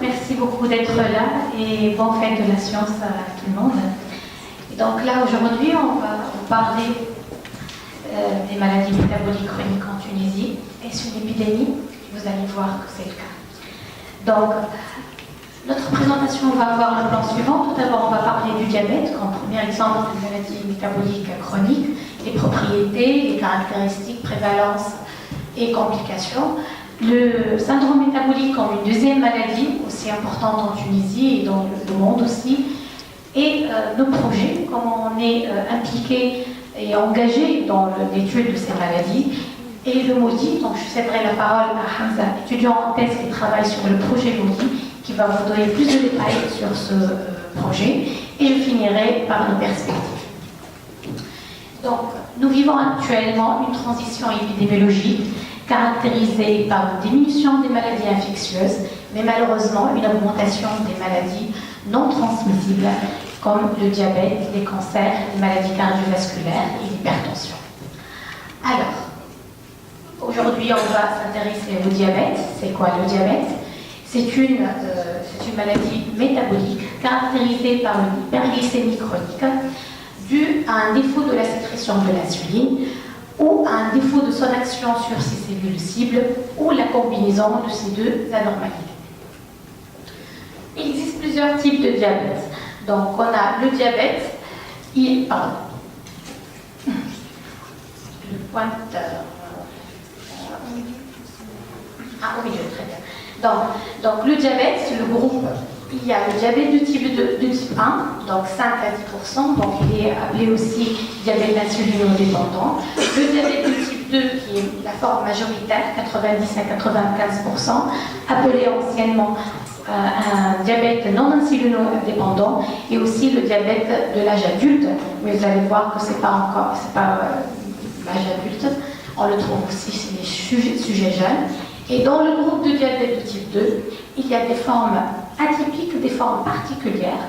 merci beaucoup d'être là et bonne fête de la science à tout le monde. Et donc là, aujourd'hui, on va vous parler des maladies métaboliques chroniques en Tunisie et c'est une épidémie. Vous allez voir que c'est le cas. Donc, notre présentation va avoir le plan suivant. Tout d'abord, on va parler du diabète comme premier exemple de maladie métabolique chronique, les propriétés, les caractéristiques, prévalence et complications. Le syndrome métabolique comme une deuxième maladie, aussi importante en Tunisie et dans le monde aussi, et nos projets, comment on est impliqué et engagé dans l'étude de ces maladies, et le MODI. Donc je céderai la parole à Hamza, étudiant en thèse qui travaille sur le projet MODI, qui va vous donner plus de détails sur ce projet, et je finirai par nos perspectives. Donc, nous vivons actuellement une transition épidémiologique caractérisée par une diminution des maladies infectieuses, mais malheureusement une augmentation des maladies non transmissibles comme le diabète, les cancers, les maladies cardiovasculaires et l'hypertension. Alors, aujourd'hui on va s'intéresser au diabète. C'est quoi le diabète? C'est une maladie métabolique caractérisée par une hyperglycémie chronique due à un défaut de la sécrétion de l'insuline ou à un défaut de son action sur ces cellules cibles ou la combinaison de ces deux anormalités. Il existe plusieurs types de diabète. Donc, on a le diabète, le pointeur. Au milieu, très bien. Donc le diabète, c'est le groupe. Il y a le diabète de type 1, donc 5 à 10%, donc il est appelé aussi diabète insulinodépendant. Le diabète de type 2, qui est la forme majoritaire, 90 à 95%, appelé anciennement un diabète non insulinodépendant, et aussi le diabète de l'âge adulte, mais vous allez voir que c'est pas l'âge adulte, on le trouve aussi chez les sujets jeunes. Et dans le groupe de diabète de type 2, il y a des formes atypiques, des formes particulières.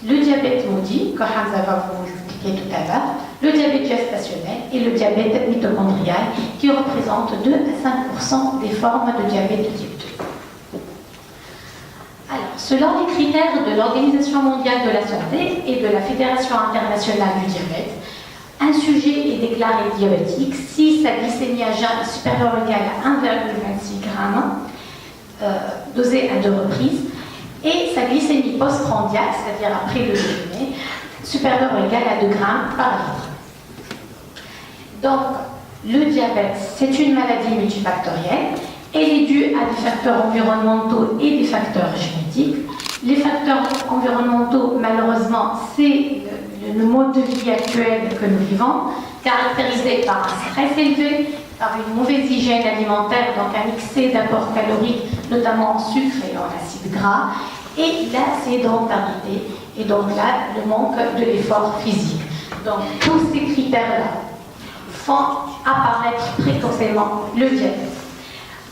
Le diabète MODI, que Hamza va vous expliquer tout à l'heure, le diabète gestationnel et le diabète mitochondrial, qui représentent 2 à 5% des formes de diabète de type 2. Alors, selon les critères de l'Organisation mondiale de la santé et de la Fédération internationale du diabète, un sujet est déclaré diabétique si sa glycémie à jeun est supérieure ou égale à 1,26 g dosé à 2 reprises, et sa glycémie postprandiale, c'est-à-dire après le déjeuner, supérieure ou égale à 2 g par litre. Donc, le diabète, c'est une maladie multifactorielle. Elle est due à des facteurs environnementaux et des facteurs génétiques. Les facteurs environnementaux, malheureusement, c'est le mode de vie actuel que nous vivons, caractérisé par un stress élevé, par une mauvaise hygiène alimentaire, donc un excès d'apport calorique, notamment en sucre et en acide gras, et la sédentarité, et donc là, le manque de l'effort physique. Donc tous ces critères-là font apparaître précocement le diabète.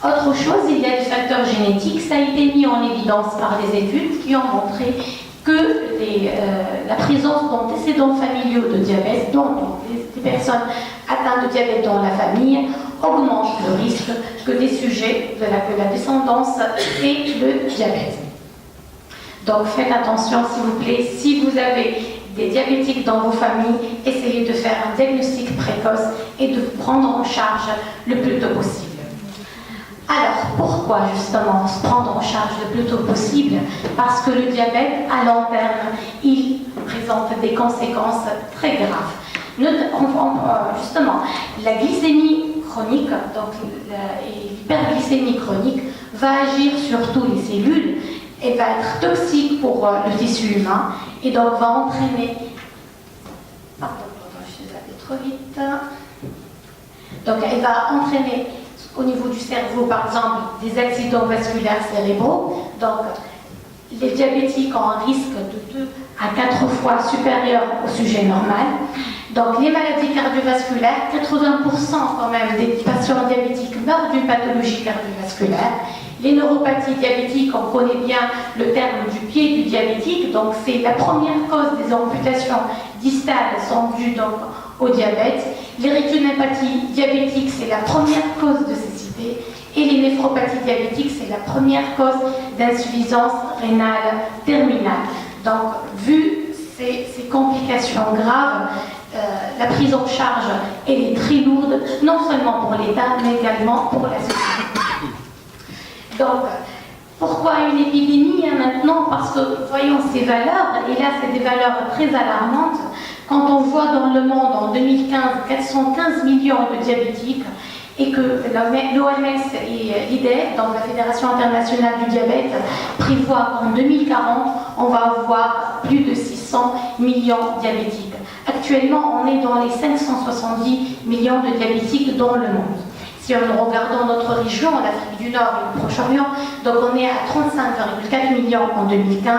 Autre chose, il y a des facteurs génétiques. Ça a été mis en évidence par des études qui ont montré que la présence d'antécédents familiaux de diabète, donc des personnes atteintes de diabète dans la famille, augmente le risque que des sujets de la descendance aient le diabète. Donc faites attention, s'il vous plaît, si vous avez des diabétiques dans vos familles, essayez de faire un diagnostic précoce et de vous prendre en charge le plus tôt possible. Alors, pourquoi justement se prendre en charge le plus tôt possible? Parce que le diabète, à long terme, il présente des conséquences très graves. Justement, la glycémie chronique, donc l'hyperglycémie chronique, va agir sur toutes les cellules et va être toxique pour le tissu humain et donc va entraîner... Pardon, je suis allée trop vite. Donc, elle va entraîner au niveau du cerveau, par exemple, des accidents vasculaires cérébraux. Donc, les diabétiques ont un risque de 2 à 4 fois supérieur au sujet normal. Donc, les maladies cardiovasculaires, 80% quand même des patients diabétiques meurent d'une pathologie cardiovasculaire. Les neuropathies diabétiques, on connaît bien le terme du pied du diabétique, donc c'est la première cause des amputations distales sont dues donc au diabète. Les rétinopathie diabétique, c'est la première cause de cécité. Et les néphropathies diabétiques, c'est la première cause d'insuffisance rénale terminale. Donc, vu ces complications graves, la prise en charge elle est très lourde, non seulement pour l'État, mais également pour la société. Donc, pourquoi une épidémie maintenant? Parce que, voyons ces valeurs, et là c'est des valeurs très alarmantes. Quand on voit dans le monde en 2015 415 millions de diabétiques, et que l'OMS et l'IDF, donc la Fédération internationale du diabète, prévoit qu'en 2040, on va avoir plus de 600 millions de diabétiques. Actuellement, on est dans les 570 millions de diabétiques dans le monde. Si on regarde dans notre région, en Afrique du Nord et le Proche-Orient, donc on est à 35,4 millions en 2015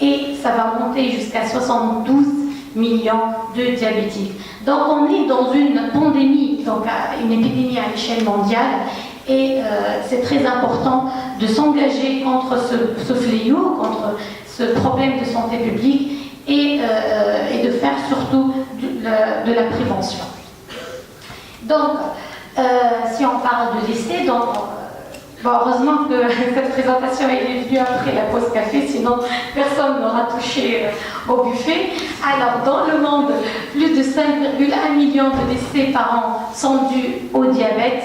et ça va monter jusqu'à 72 millions de diabétiques. Donc on est dans une pandémie, donc une épidémie à l'échelle mondiale et c'est très important de s'engager contre ce fléau, contre ce problème de santé publique et de faire surtout de la prévention. Donc, si on parle de décès, donc, heureusement que cette présentation est venue après la pause café, sinon personne n'aura touché au buffet. Alors, dans le monde, plus de 5,1 millions de décès par an sont dus au diabète.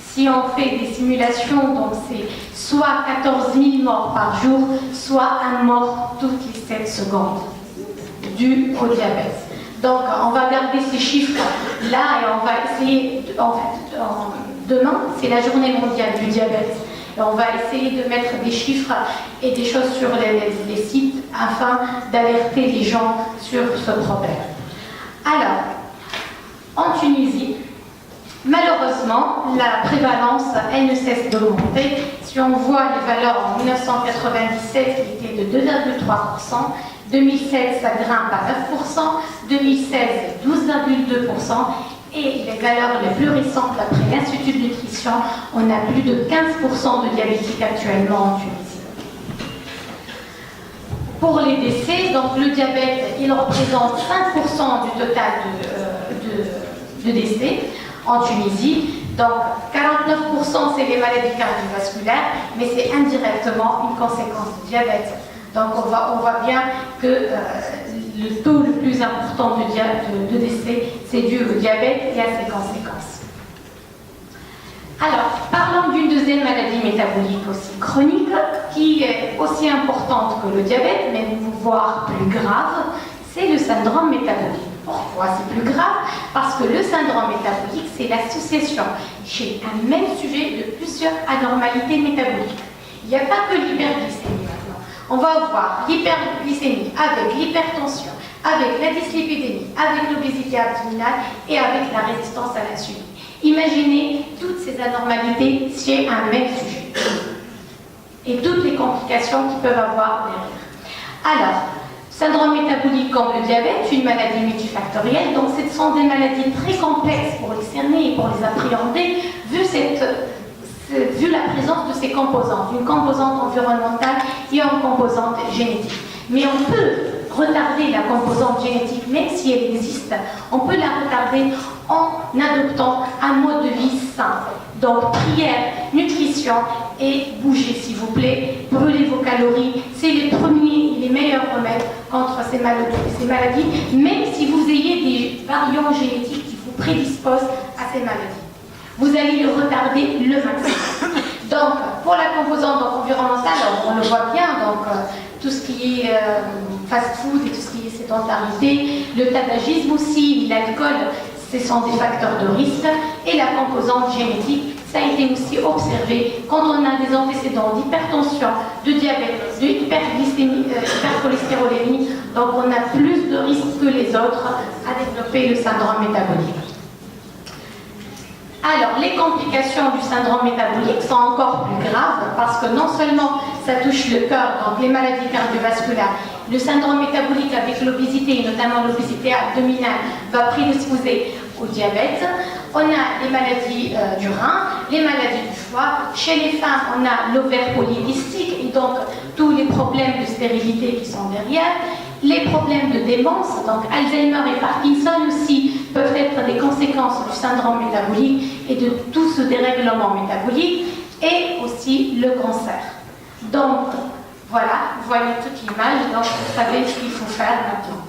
Si on fait des simulations, donc c'est soit 14 000 morts par jour, soit un mort toutes les 7 secondes dû au diabète. Donc, on va garder ces chiffres-là et on va essayer, demain, c'est la journée mondiale du diabète. Et on va essayer de mettre des chiffres et des choses sur les sites afin d'alerter les gens sur ce problème. Alors, en Tunisie, malheureusement, la prévalence, elle ne cesse d'augmenter. Si on voit les valeurs en 1997, qui étaient de 2,3%, 2007, ça grimpe à 9%, 2016, 12,2%, et les valeurs les plus récentes, d'après l'Institut de nutrition, on a plus de 15% de diabétiques actuellement en Tunisie. Pour les décès, donc le diabète, il représente 5% du total de décès en Tunisie. Donc 49% c'est les maladies cardiovasculaires, mais c'est indirectement une conséquence du diabète. Donc on voit bien que le taux le plus important de décès, c'est dû au diabète et à ses conséquences. Alors, parlons d'une deuxième maladie métabolique aussi chronique, qui est aussi importante que le diabète, mais voire plus grave, c'est le syndrome métabolique. Pourquoi c'est plus grave? Parce que le syndrome métabolique, c'est l'association chez un même sujet de plusieurs anormalités métaboliques. Il n'y a pas que l'hyperglycémie. On va voir l'hyperglycémie avec l'hypertension, avec la dyslipidémie, avec l'obésité abdominale et avec la résistance à l'insuline. Imaginez toutes ces anormalités chez un même sujet et toutes les complications qu'ils peuvent avoir derrière. Alors, syndrome métabolique comme le diabète, une maladie multifactorielle, donc ce sont des maladies très complexes pour les cerner et pour les appréhender, vu la présence de ces composantes, une composante environnementale et une composante génétique. Mais on peut retarder la composante génétique, même si elle existe, on peut la retarder en adoptant un mode de vie sain. Donc prière, nutrition et bougez s'il vous plaît, brûlez vos calories, c'est les premiers et les meilleurs remèdes contre ces maladies, même si vous ayez des variants génétiques qui vous prédisposent à ces maladies. Vous allez le retarder le maximum. Donc, pour la composante environnementale, on le voit bien, donc tout ce qui est fast-food et tout ce qui est sédentarité, le tabagisme aussi, l'alcool, ce sont des facteurs de risque. Et la composante génétique, ça a été aussi observé quand on a des antécédents d'hypertension, de diabète, d'hyperglycémie, hypercholestérolémie, donc on a plus de risques que les autres à développer le syndrome métabolique. Alors, les complications du syndrome métabolique sont encore plus graves parce que non seulement ça touche le cœur, donc les maladies cardiovasculaires, le syndrome métabolique avec l'obésité, et notamment l'obésité abdominale, va prédisposer au diabète. On a les maladies du rein, les maladies du foie. Chez les femmes, on a l'ovaire polycystique et donc tous les problèmes de stérilité qui sont derrière. Les problèmes de démence, donc Alzheimer et Parkinson aussi, peuvent être des conséquences du syndrome métabolique et de tout ce dérèglement métabolique. et aussi le cancer. Donc, voilà, vous voyez toute l'image, donc vous savez ce qu'il faut faire maintenant.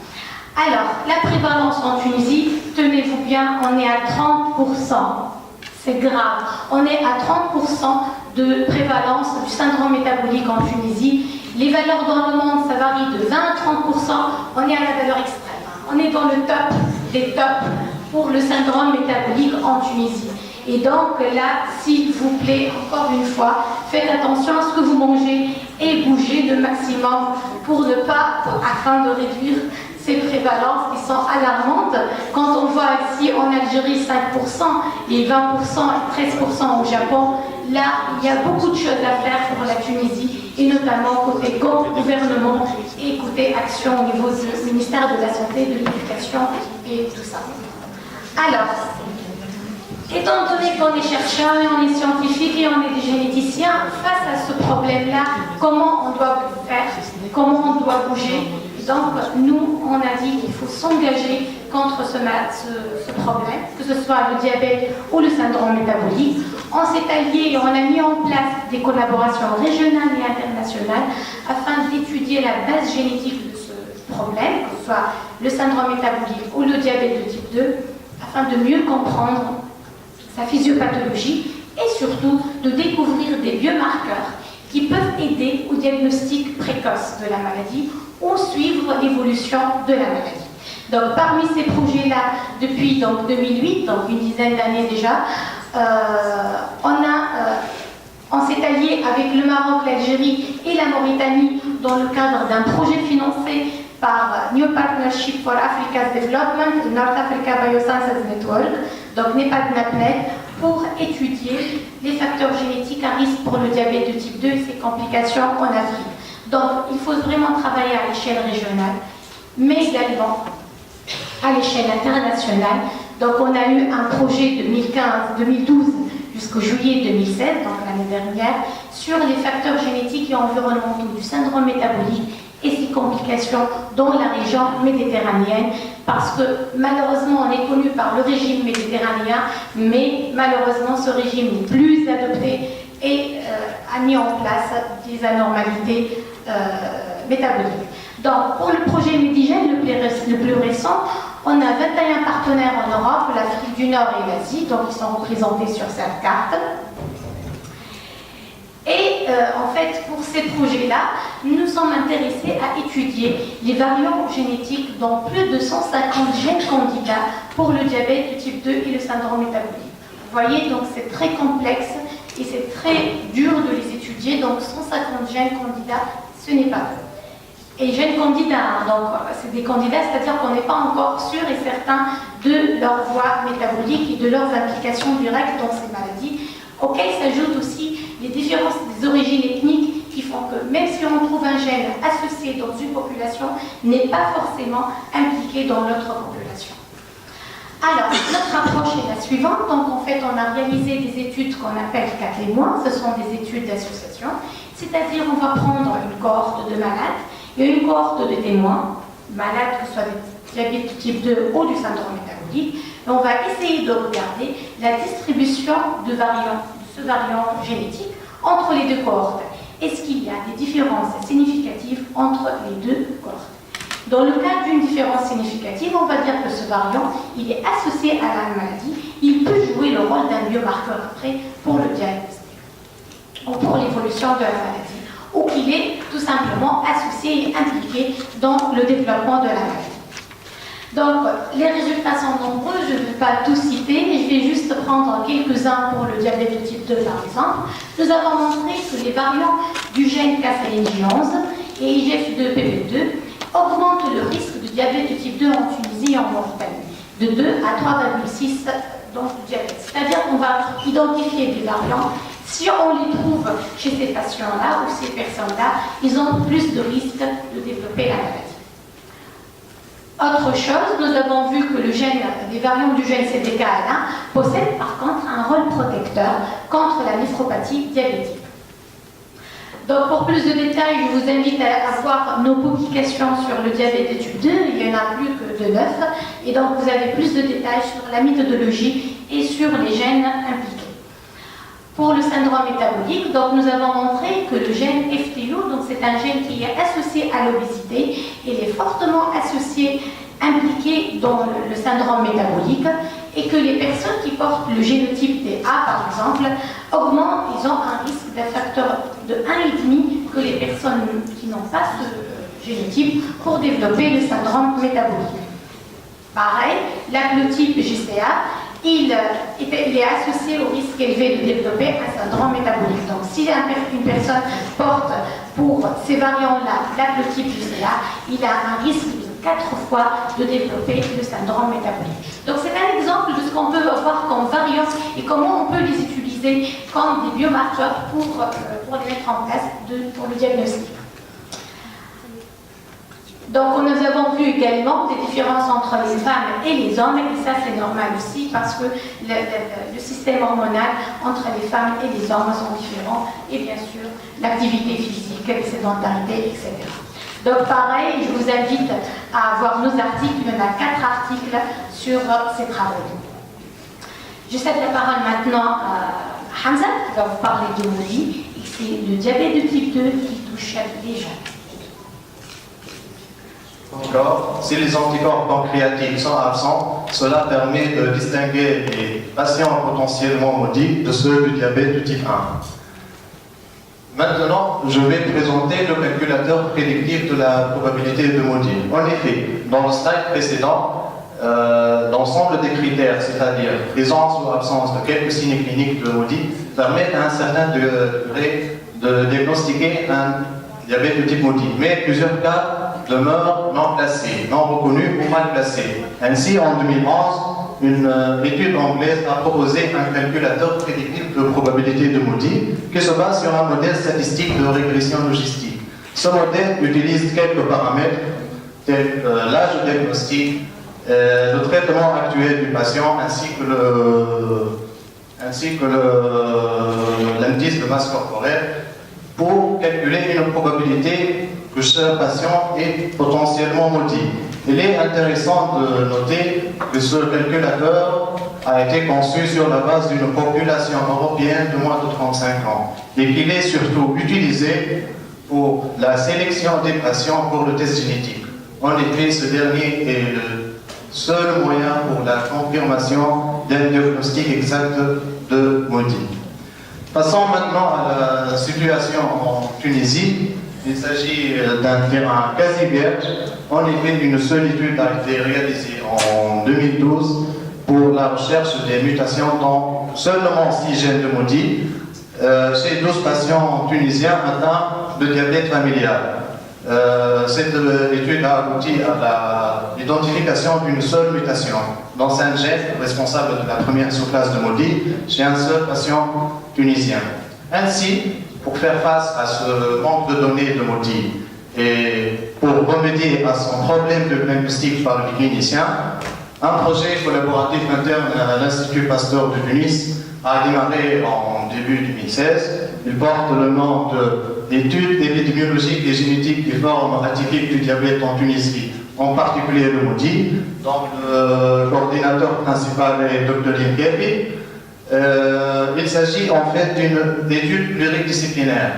Alors, la prévalence en Tunisie, tenez-vous bien, on est à 30%. C'est grave. On est à 30% de prévalence du syndrome métabolique en Tunisie. Les valeurs dans le monde, ça varie de 20 à 30%. On est à la valeur extrême. On est dans le top des tops pour le syndrome métabolique en Tunisie. Et donc là, s'il vous plaît, encore une fois, faites attention à ce que vous mangez et bougez le maximum pour ne pas, afin de réduire ces prévalences qui sont alarmantes. Quand on voit ici en Algérie 5% et 20% et 13% au Japon, là, il y a beaucoup de choses à faire pour la Tunisie et notamment côté gouvernement et côté action au niveau du ministère de la Santé, de l'Éducation et tout ça. Alors, étant donné qu'on est chercheurs et on est scientifiques et on est des généticiens, face à ce problème-là, comment on doit faire, comment on doit bouger. Donc, nous, on a dit qu'il faut s'engager contre ce problème, que ce soit le diabète ou le syndrome métabolique. On s'est allié et on a mis en place des collaborations régionales et internationales afin d'étudier la base génétique de ce problème, que ce soit le syndrome métabolique ou le diabète de type 2, afin de mieux comprendre sa physiopathologie et surtout de découvrir des biomarqueurs qui peuvent aider au diagnostic précoce de la maladie ou suivre l'évolution de la maladie. Donc parmi ces projets-là, depuis 2008, donc une dizaine d'années déjà, on s'est allié avec le Maroc, l'Algérie et la Mauritanie dans le cadre d'un projet financé par New Partnership for Africa's Development et North Africa Biosciences Network, donc NEPAD-NAPNET, pour étudier les facteurs génétiques à risque pour le diabète de type 2 et ses complications en Afrique. Donc, il faut vraiment travailler à l'échelle régionale, mais également à l'échelle internationale. Donc, on a eu un projet 2012 jusqu'au juillet 2016, donc l'année dernière, sur les facteurs génétiques et environnementaux du syndrome métabolique et ses complications dans la région méditerranéenne, parce que malheureusement on est connu par le régime méditerranéen, mais malheureusement ce régime n'est plus adopté et a mis en place des anormalités métaboliques. Donc pour le projet Médigène, le plus récent, on a 21 partenaires en Europe, l'Afrique du Nord et l'Asie, donc ils sont représentés sur cette carte. Et en fait, pour ces projets-là, nous nous sommes intéressés à étudier les variants génétiques dans plus de 150 gènes candidats pour le diabète de type 2 et le syndrome métabolique. Vous voyez, donc c'est très complexe et c'est très dur de les étudier. Donc 150 gènes candidats, ce n'est pas peu. Et gènes candidats, donc c'est des candidats, c'est-à-dire qu'on n'est pas encore sûr et certain de leur voie métabolique et de leurs implications directes dans ces maladies, auxquelles s'ajoutent aussi les différences des origines ethniques qui font que même si on trouve un gène associé dans une population, n'est pas forcément impliqué dans l'autre population. Alors, notre approche est la suivante. Donc, en fait, on a réalisé des études qu'on appelle 4 témoins. Ce sont des études d'association. C'est-à-dire, on va prendre une cohorte de malades et une cohorte de témoins, malades que ce soit des diabète de type 2 ou du syndrome métabolique. Et on va essayer de regarder la distribution de ce variant génétique entre les deux cohortes. Est-ce qu'il y a des différences significatives entre les deux cohortes? Dans le cas d'une différence significative, on va dire que ce variant, il est associé à la maladie, il peut jouer le rôle d'un biomarqueur après pour le diagnostic ou pour l'évolution de la maladie, ou qu'il est tout simplement associé et impliqué dans le développement de la maladie. Donc, les résultats sont nombreux, je ne vais pas tous citer, mais je vais juste prendre quelques-uns pour le diabète de type 2 par exemple. Nous avons montré que les variants du gène Cas-LNJ11 et IGF2-PB2 augmentent le risque de diabète de type 2 en Tunisie et en Mauritanie, de 2 à 3,6 donc du diabète. C'est-à-dire qu'on va identifier des variants. Si on les trouve chez ces patients-là ou ces personnes-là, ils ont plus de risques de développer la maladie. Autre chose, nous avons vu que les variants du gène CDKL1 possèdent par contre un rôle protecteur contre la néphropathie diabétique. Donc pour plus de détails, je vous invite à voir nos publications sur le diabète de type 2, il n'y en a plus que de 9, et donc vous avez plus de détails sur la méthodologie et sur les gènes impliqués. Pour le syndrome métabolique, donc nous avons montré que le gène FTU, donc c'est un gène qui est associé à l'obésité, il est fortement associé, impliqué dans le syndrome métabolique, et que les personnes qui portent le génotype des A, par exemple, augmentent, ils ont un risque d'un facteur de 1,5 que les personnes qui n'ont pas ce génotype pour développer le syndrome métabolique. Pareil, l'haplotype GCA, il est associé au risque élevé de développer un syndrome métabolique. Donc, si une personne porte pour ces variants-là l'haplotype GCA, il a un risque de 4 fois de développer le syndrome métabolique. Donc, c'est un exemple de ce qu'on peut avoir comme variants et comment on peut les utiliser comme des biomarqueurs pour les mettre en place pour le diagnostic. Donc, nous avons vu également des différences entre les femmes et les hommes, et ça c'est normal aussi parce que le système hormonal entre les femmes et les hommes sont différents, et bien sûr l'activité physique, la sédentarité, etc. Donc pareil, je vous invite à voir nos articles, il y en a 4 articles sur ces travaux. Je cède la parole maintenant à Hamza qui va vous parler de Modi, et c'est le diabète de type 2 qui touche les jeunes. Encore, si les anticorps pancréatiques sont absents, cela permet de distinguer les patients potentiellement maudits de ceux du diabète de type 1. Maintenant, je vais présenter le calculateur prédictif de la probabilité de maudit. En effet, dans le slide précédent, l'ensemble des critères, c'est-à-dire présence ou absence de quelques signes cliniques de maudit, permettent à un certain degré de diagnostiquer un diabète de type maudit. Mais plusieurs cas demeurent non classés, non reconnus ou mal classés. Ainsi, en 2011, une étude anglaise a proposé un calculateur prédictif de probabilité de maudit qui se base sur un modèle statistique de régression logistique. Ce modèle utilise quelques paramètres tels que l'âge de diagnostic, le traitement actuel du patient ainsi que l'indice de masse corporelle pour calculer une probabilité que ce patient est potentiellement maudit. Il est intéressant de noter que ce calculateur a été conçu sur la base d'une population européenne de moins de 35 ans et qu'il est surtout utilisé pour la sélection des patients pour le test génétique. En effet, ce dernier est le seul moyen pour la confirmation d'un diagnostic exact de maudit. Passons maintenant à la situation en Tunisie. Il s'agit d'un terrain quasi vierge. En effet, une seule étude a été réalisée en 2012 pour la recherche des mutations dans seulement 6 gènes de maudit chez 12 patients tunisiens atteints de diabète familial. Cette étude a abouti à l'identification d'une seule mutation dans un gène responsable de la première sous-classe de maudit chez un seul patient tunisien. Ainsi, pour faire face à ce manque de données de maudit et pour remédier à son problème de diagnostic par les cliniciens, un projet collaboratif interne à l'Institut Pasteur de Tunis a démarré en début 2016. Il porte le nom d'études épidémiologiques et génétiques des formes atypiques du diabète en Tunisie, en particulier le maudit, dont le coordinateur principal est Dr. Linkevi. Il s'agit en fait d'une étude pluridisciplinaire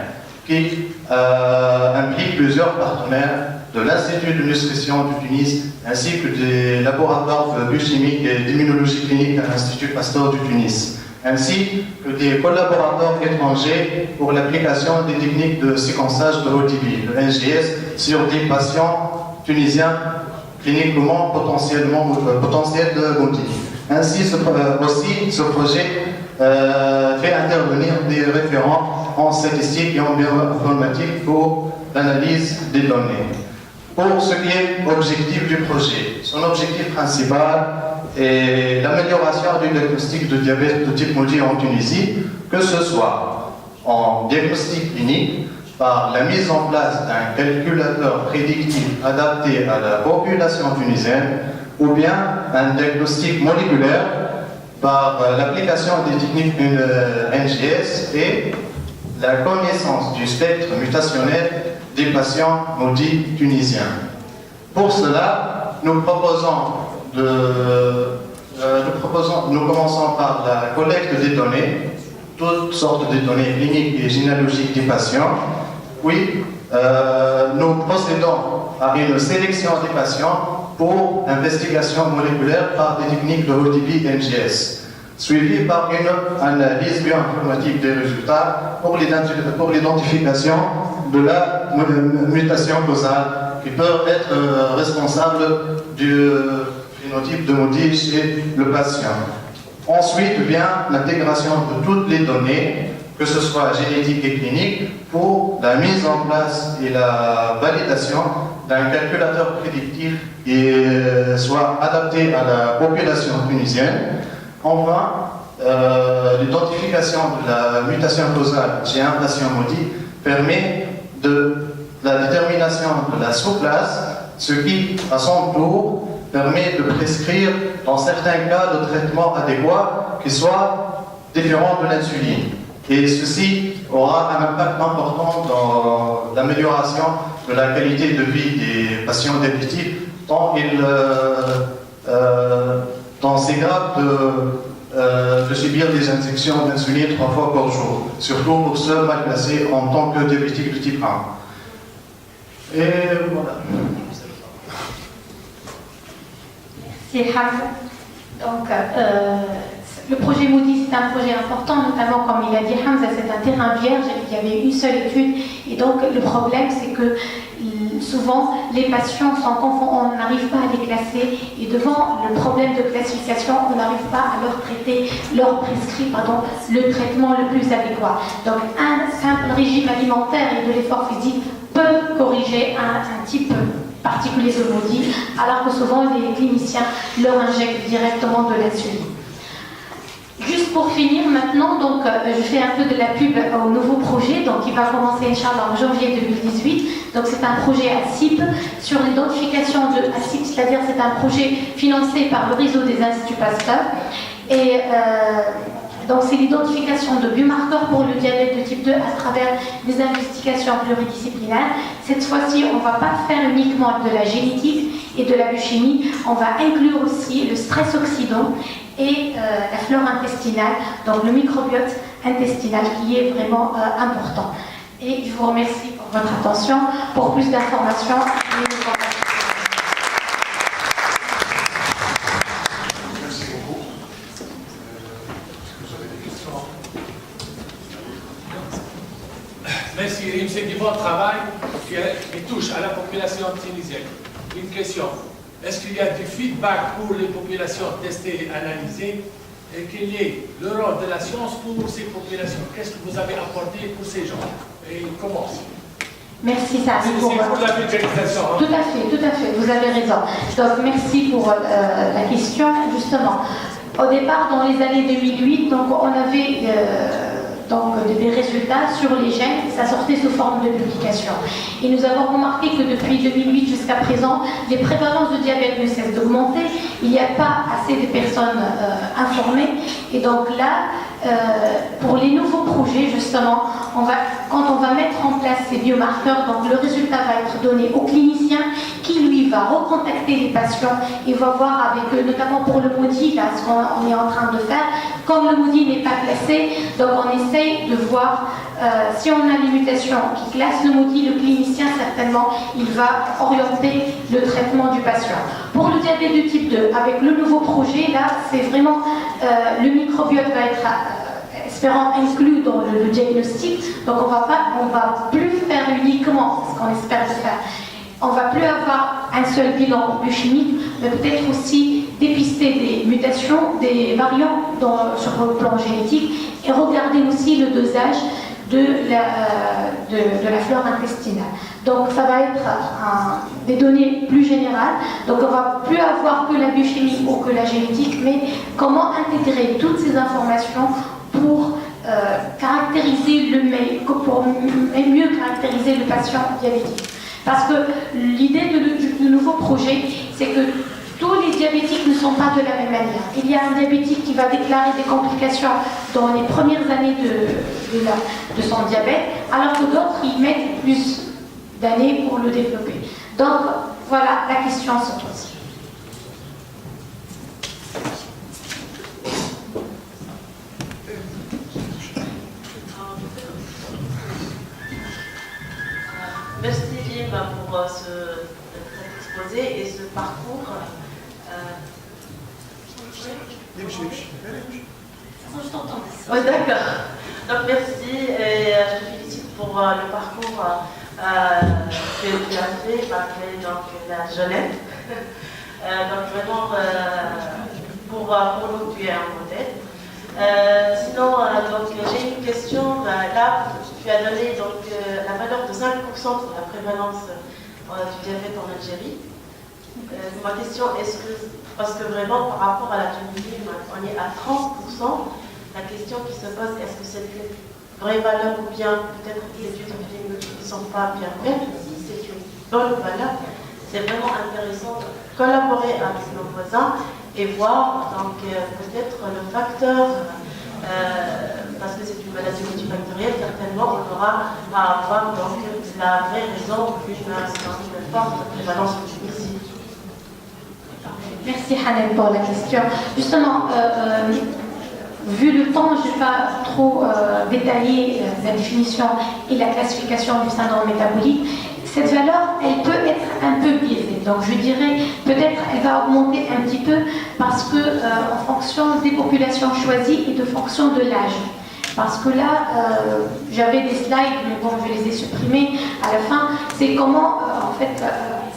qui implique plusieurs partenaires de l'Institut de nutrition du Tunis ainsi que des laboratoires de biochimie et d'immunologie clinique à l'Institut Pasteur du Tunis, ainsi que des collaborateurs étrangers pour l'application des techniques de séquençage de haut débit, le NGS, sur des patients tunisiens cliniquement potentiels de maudit. Ainsi, ce projet fait intervenir des référents en statistique et en bioinformatique pour l'analyse des données. Pour ce qui est objectif du projet, son objectif principal est l'amélioration du diagnostic de diabète de type maudit en Tunisie, que ce soit en diagnostic clinique, par la mise en place d'un calculateur prédictif adapté à la population tunisienne, ou bien un diagnostic moléculaire par l'application des techniques NGS et la connaissance du spectre mutationnel des patients maudits tunisiens. Pour cela, nous commençons par la collecte des données toutes sortes de données cliniques et généalogiques des patients. Oui, nous procédons à une sélection des patients pour investigation moléculaire par des techniques de haut débit NGS, suivie par une analyse bioinformatique des résultats pour l'identification de la mutation causale qui peut être responsable du phénotype de Moody chez le patient. Ensuite vient l'intégration de toutes les données, que ce soit génétique et clinique, pour la mise en place et la validation d'un calculateur prédictif qui soit adapté à la population tunisienne. Enfin, l'identification de la mutation causale chez un patient Moody permet de la détermination de la sous-classe, ce qui, à son tour, permet de prescrire, dans certains cas, de traitement adéquat qui soit différent de l'insuline. Et ceci aura un impact important dans l'amélioration de la qualité de vie des patients diabétiques, tant c'est grave de subir des injections d'insuline 3 fois par jour, surtout pour ceux mal placés en tant que diabétiques de type 1. Et voilà. Merci Hamza. Donc, le projet Moody, c'est un projet important, notamment comme il a dit Hamza, c'est un terrain vierge, il y avait une seule étude, et donc le problème c'est que souvent les patients sont confondus, on n'arrive pas à les classer, et devant le problème de classification, on n'arrive pas à leur traiter, leur prescrire le traitement le plus adéquat. Donc un simple régime alimentaire et de l'effort physique peut corriger un type particulier de Moody, alors que souvent les cliniciens leur injectent directement de l'insuline. Juste pour finir maintenant, donc, je fais un peu de la pub au nouveau projet, donc il va commencer Inch'Allah en janvier 2018. Donc c'est un projet ACIP sur l'identification de ACIP, c'est-à-dire c'est un projet financé par le réseau des Instituts Pasteur. Et donc c'est l'identification de biomarqueurs pour le diabète de type 2 à travers des investigations pluridisciplinaires. Cette fois-ci, on ne va pas faire uniquement de la génétique et de la biochimie, on va inclure aussi le stress oxydant et la flore intestinale, donc le microbiote intestinal qui est vraiment important. Et je vous remercie pour votre attention. Pour plus d'informations, merci beaucoup. Est-ce que vous avez des questions? Merci, c'est du bon travail qui touche à la population tunisienne. Une question. Est-ce qu'il y a du feedback pour les populations testées et analysées et quel est le rôle de la science pour ces populations? Qu'est-ce que vous avez apporté pour ces gens? Et comment? merci Samy pour la vulgarisation. Hein? Tout à fait, vous avez raison. Donc merci pour la question. Justement, au départ, dans les années 2008, donc, on avait des résultats sur les gènes, ça sortait sous forme de publication. Et nous avons remarqué que depuis 2008 jusqu'à présent, les prévalences de diabète ne cessent d'augmenter, il n'y a pas assez de personnes informées. Et donc là, pour les nouveaux projets, justement, quand on va mettre en place ces biomarqueurs, donc le résultat va être donné au clinicien qui, lui, va recontacter les patients et va voir avec eux, notamment pour le Moody, là, ce qu'on est en train de faire. Comme le Moody n'est pas classé, donc on essaye de voir si on a les mutations qui classent le Moody, le clinicien, certainement, il va orienter le traitement du patient. Pour le diabète de type 2, avec le nouveau projet, là, c'est vraiment, le microbiote va être espérant inclus dans le diagnostic, donc on va plus faire uniquement ce qu'on espère de faire. On ne va plus avoir un seul bilan biochimique, mais peut-être aussi dépister des mutations, des variants sur le plan génétique et regarder aussi le dosage de la flore intestinale. Donc ça va être des données plus générales, donc on ne va plus avoir que la biochimie ou que la génétique, mais comment intégrer toutes ces informations pour caractériser pour mieux caractériser le patient diabétique. Parce que l'idée du nouveau projet, c'est que tous les diabétiques ne sont pas de la même manière. Il y a un diabétique qui va déclarer des complications dans les premières années de son diabète, alors que d'autres, ils mettent plus d'années pour le développer. Donc, voilà, la question se pose. parcours. Oui, d'accord. Donc merci et je te félicite pour le parcours que tu as fait malgré donc, la jeunesse. Donc vraiment pour nous tu es un modèle. Sinon donc j'ai une question. Là tu as donné donc la valeur de 5% pour la prévalence du diabète en Algérie. Ma question est-ce que parce que vraiment par rapport à la Tunisie on est à 30%. La question qui se pose, est-ce que c'est une vraie valeur ou bien peut-être des études épidémiologiques qui ne sont pas bien faites? Si c'est une bonne valeur, c'est vraiment intéressant de collaborer avec nos voisins et voir donc peut-être le facteur, parce que c'est une maladie multifactorielle, certainement on aura à avoir donc la vraie raison d'une forte prévalence ici. Merci Hanan pour la question. Justement, vu le temps, je ne vais pas trop détailler la définition et la classification du syndrome métabolique. Cette valeur, elle peut être un peu biaisée. Donc je dirais, peut-être elle va augmenter un petit peu parce que en fonction des populations choisies et de fonction de l'âge. Parce que là, j'avais des slides, mais bon, je les ai supprimés à la fin. C'est comment, en fait,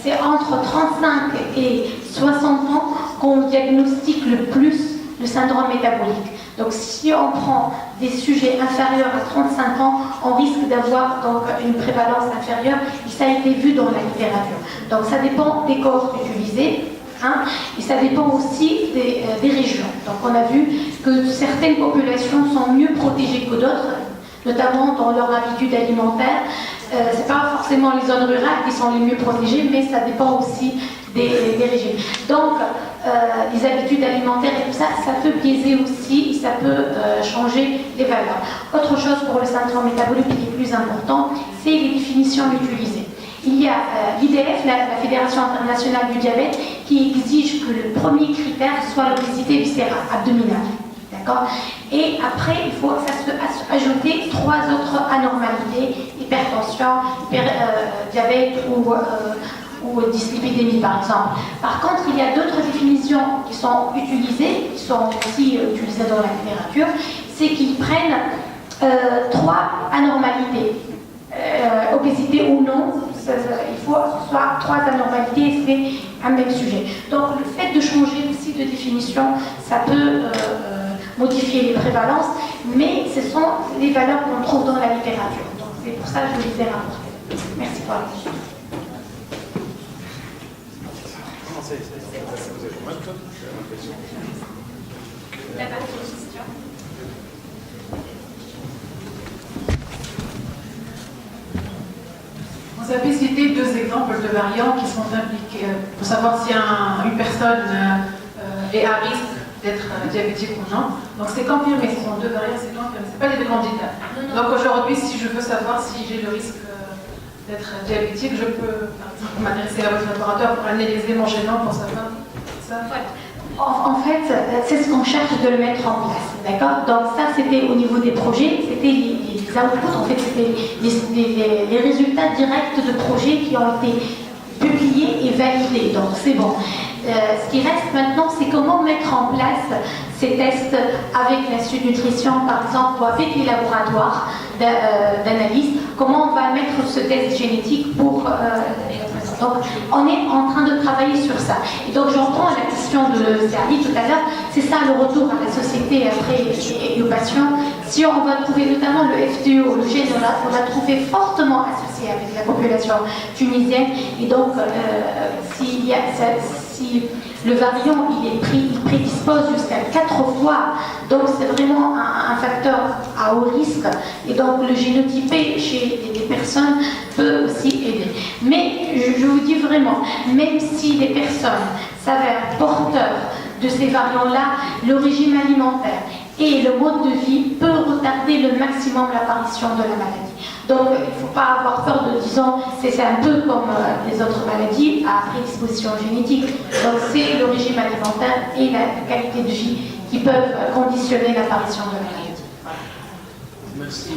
c'est entre 35 et 60 ans qu'on diagnostique le plus le syndrome métabolique. Donc si on prend des sujets inférieurs à 35 ans, on risque d'avoir donc une prévalence inférieure, et ça a été vu dans la littérature. Donc ça dépend des cohortes utilisées, hein, et ça dépend aussi des régions. Donc on a vu que certaines populations sont mieux protégées que d'autres, notamment dans leur habitude alimentaire. C'est pas forcément les zones rurales qui sont les mieux protégées, mais ça dépend aussi des régimes. Donc, les habitudes alimentaires et tout ça, ça peut biaiser aussi, et ça peut changer les valeurs. Autre chose pour le syndrome métabolique qui est plus important, c'est les définitions utilisées. Il y a l'IDF, la Fédération internationale du diabète, qui exige que le premier critère soit l'obésité viscérale, abdominale. D'accord ? Et après, il faut ajouter 3 autres anormalités, hypertension, diabète ou dyslipidémie par exemple. Par contre, il y a d'autres définitions qui sont utilisées, qui sont aussi utilisées dans la littérature, c'est qu'ils prennent 3 anormalités. Obésité ou non, il faut soit 3 anormalités et c'est un même sujet. Donc le fait de changer aussi de définition, ça peut modifier les prévalences, mais ce sont les valeurs qu'on trouve dans la littérature. Donc c'est pour ça que je les ai rapportées. Merci pour la question. La question. Vous avez cité 2 exemples de variants qui sont impliqués pour savoir si une personne est à risque d'être diabétique ou non. Donc c'est confirmé, ce sont 2 variants, c'est confirmé, ce pas les 2 candidats. Donc aujourd'hui, si je veux savoir si j'ai le risque d'être diabétique, je peux par exemple m'adresser à votre laboratoire pour analyser mon génome pour savoir ça. En fait, c'est ce qu'on cherche de le mettre en place, d'accord? Donc ça, c'était au niveau des projets, c'était les outputs, en fait, c'était les résultats directs de projets qui ont été publiés et validés, donc c'est bon. Ce qui reste maintenant, c'est comment mettre en place ces tests avec l'Institut de nutrition, par exemple, ou avec les laboratoires d'analyse, comment on va mettre ce test génétique pour... donc, on est en train de travailler sur ça. Et donc, j'entends la question de Sergi tout à l'heure, c'est ça le retour à la société après et aux patients. Si on va trouver notamment le FTO, le gène, on l'a trouvé fortement associé avec la population tunisienne. Et donc, si le variant il prédispose jusqu'à 4 fois, donc c'est vraiment un facteur à haut risque. Et donc, le génotypé chez les personnes peut aussi aider. Mais je vous dis vraiment, même si les personnes s'avèrent porteurs de ces variants-là, le régime alimentaire et le mode de vie peut retarder le maximum l'apparition de la maladie. Donc il ne faut pas avoir peur de disant c'est un peu comme les autres maladies à prédisposition génétique. Donc c'est le régime alimentaire et la qualité de vie qui peuvent conditionner l'apparition de la maladie. Voilà. Merci.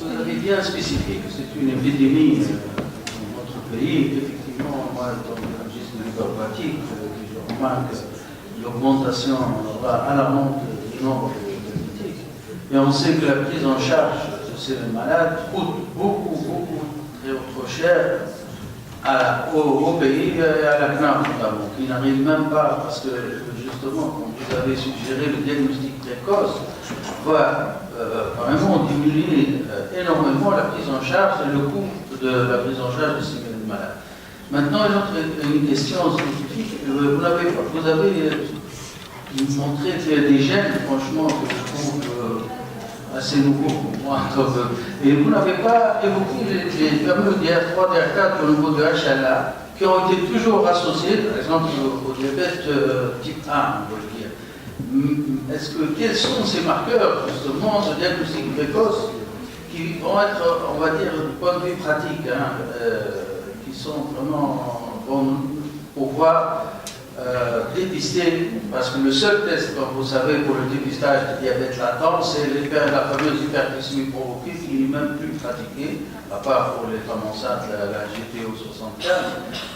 Vous avez bien spécifié que c'est une épidémie dans notre pays. Effectivement, moi, dans le registre hyperplatique, je remarque l'augmentation alarmante du nombre de diabétiques. Et on sait que la prise en charge de ces malades coûte beaucoup trop cher au pays et à la CNAM notamment, qui n'arrive même pas, parce que justement, comme vous avez suggéré, le diagnostic précoce va vraiment diminuer énormément la prise en charge et le coût de la prise en charge de ces malades. Maintenant, une question spécifique. Vous avez montré qu'il y a des gènes, franchement, que je trouve assez nouveaux pour moi. Et vous n'avez pas évoqué les fameux DR3, DR4 au niveau de HLA, qui ont été toujours associés, par exemple, au diabète type 1, on va dire. Quels sont ces marqueurs, justement, de diagnostic précoce, qui vont être, on va dire, du point de vue pratique, qui sont vraiment bons pour pouvoir dépister, parce que le seul test, comme vous savez, pour le dépistage du diabète latent, c'est la fameuse hyperglycémie provoquée qui n'est même plus pratiquée, à part pour les femmes enceintes, la GPO 75.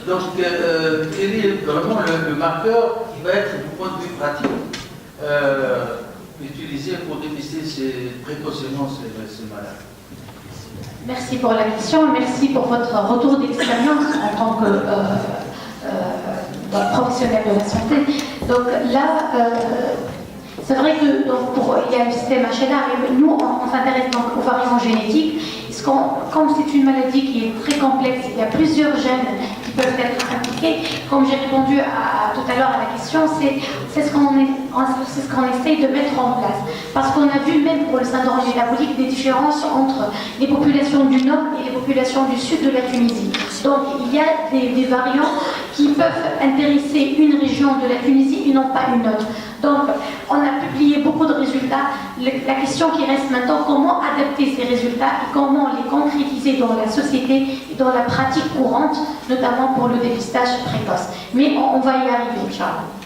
Donc, quel est vraiment le marqueur qui va être, du point de vue pratique, utilisé pour dépister précocement ces malades? Merci pour la question, merci pour votre retour d'expérience en tant que professionnel de la santé. Donc là, c'est vrai que il y a le système HLA, et nous on s'intéresse donc aux variants génétiques. Comme c'est une maladie qui est très complexe, il y a plusieurs gènes qui peuvent être impliqués. Comme j'ai répondu tout à l'heure à la question, c'est ce qu'on essaye de mettre en place. Parce qu'on a vu même pour le syndrome métabolique des différences entre les populations du nord et les populations du sud de la Tunisie. Donc il y a des variants qui peuvent intéresser une région de la Tunisie et non pas une autre. Donc on a publié beaucoup de résultats. La question qui reste maintenant, comment adapter ces résultats et comment les concrétiser dans la société et dans la pratique courante, notamment pour le dépistage précoce. Mais on va y arriver, Inch'Allah.